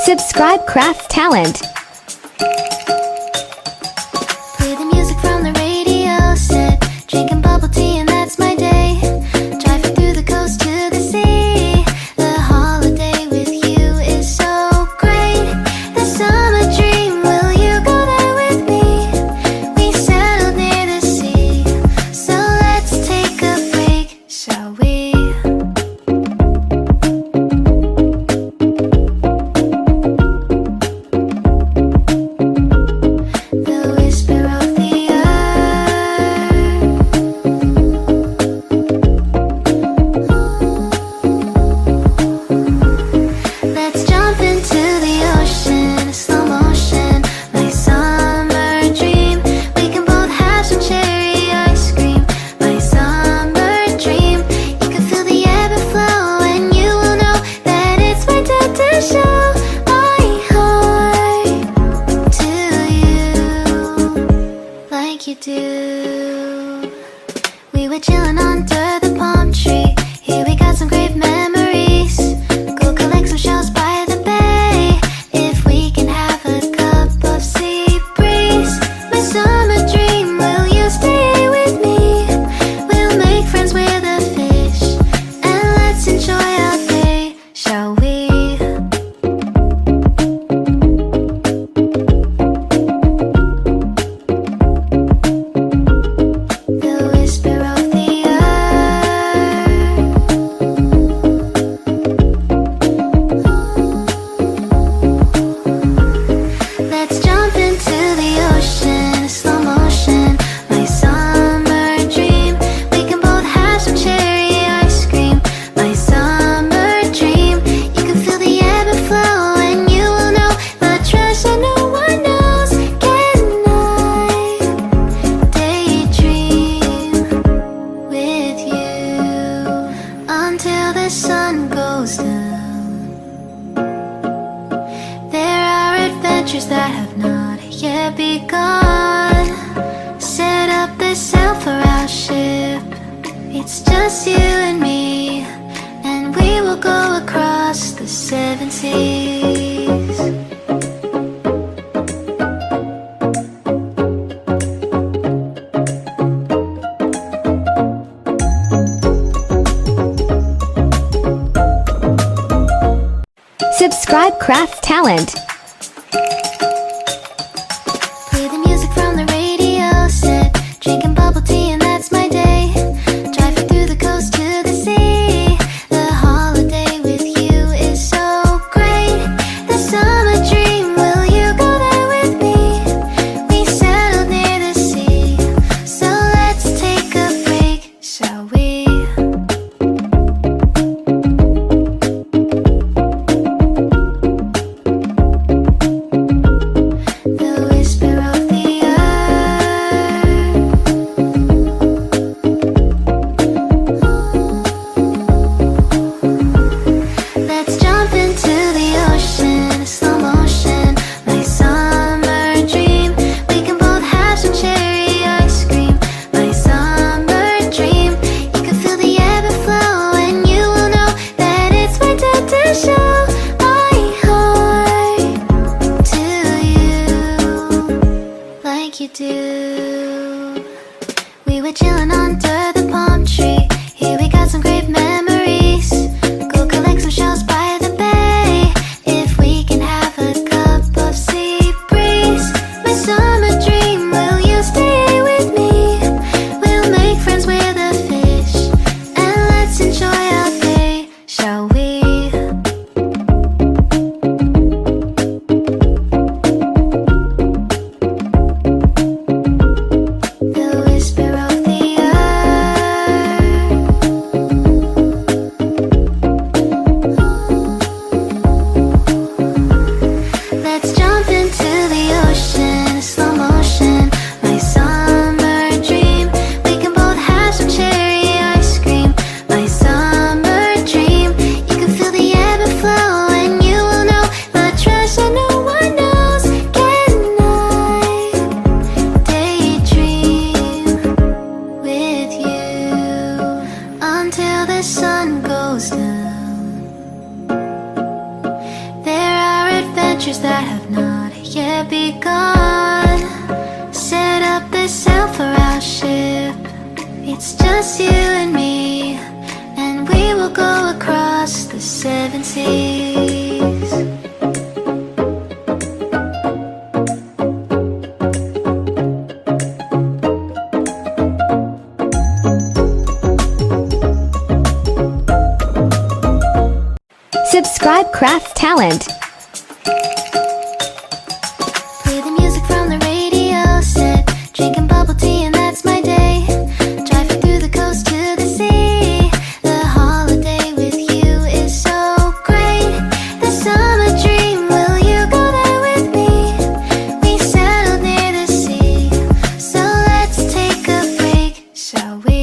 Subscribe Craft Talent. Play the music from the radio set, drinking bubble tea and that's my day. Driving through the coast to the sea, the holiday with you is so great. The summer dream, will you go there with me? We settled near the sea, so let's take a break, shall we? The whisper of the earth. Let's jump into the ocean, slow motion, my summer dream. We can both have some cherry ice cream, my summer dream. You can feel the ebb and flow, and you will know that it's my time to show my heart to you like you do. We were chilling under the palm tree. Here we got some great memories. Go collect some shells by the bay. If we can have a cup of sea breeze, my summer dream, will you stay with me? We'll make friends with the fish, and let's enjoy our day, shall we? The whisper of the earth. Let's jump into the ocean, slow motion, my summer dream. We can both have some cherry ice cream, my summer dream. You can feel the ebb and flow, and you will know the treasure no one knows. Can I daydream with you until the sun goes down? There are adventures that have not yet begun. Set up the sail for our ship. It's just you and me, and we will go across the 7 seas. Subscribe Craft Talent. Play the music from the radio set, drinking bubble tea and that's my day. Driving through the coast to the sea, the holiday with you is so great. The summer dream, will you go there with me? We settled near the sea, so let's take a break, shall we? The whisper of the earth. Let's jump into the ocean, slow motion, my summer dream. We can both have some cherry ice cream, my summer dream. You can feel the ebb and flow, and you will know that it's my time to show my heart to you like you do. We were chilling under the palm tree. Here we got some great memories. Go collect some shells by the bay. If we can have a cup of sea breeze, my summer dream, will you stay with me? We'll make friends with the fish, and let's enjoy our day, shall we? The whisper of the earth. adventures that have not yet begun. Set up the sail for our ship. It's just you and me, and we will go across the 7 seas. Subscribe Craft Talent. Play the music from the radio set, drinking bubble tea and that's my day. Driving through the coast to the sea. The holiday with you is so great. The summer dream, will you go there with me? We settled near the sea, so let's take a break, shall we?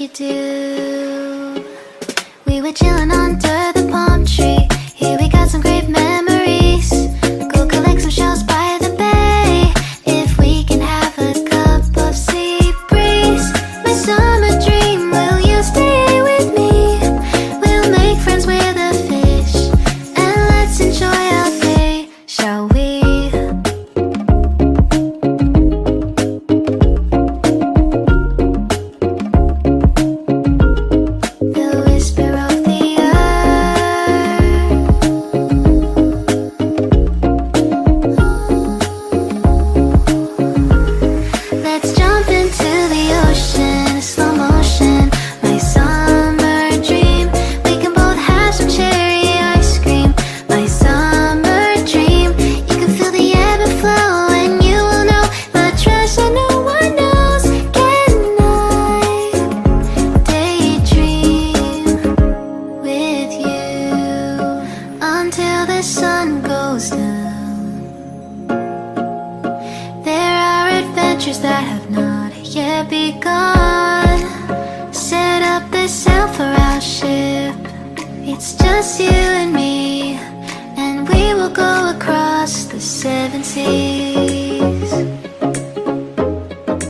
You do. We were chilling under the palm tree. Here we got some great memories. Go collect some shells by the bay. If we can have a cup of sea breeze. My summer dream, will you stay with me? We'll make friends with the fish, and let's enjoy our day, shall we? Until the sun goes down. There are adventures that have not yet begun. Set up the sail for our ship. It's just you and me, and we will go across the 7 seas.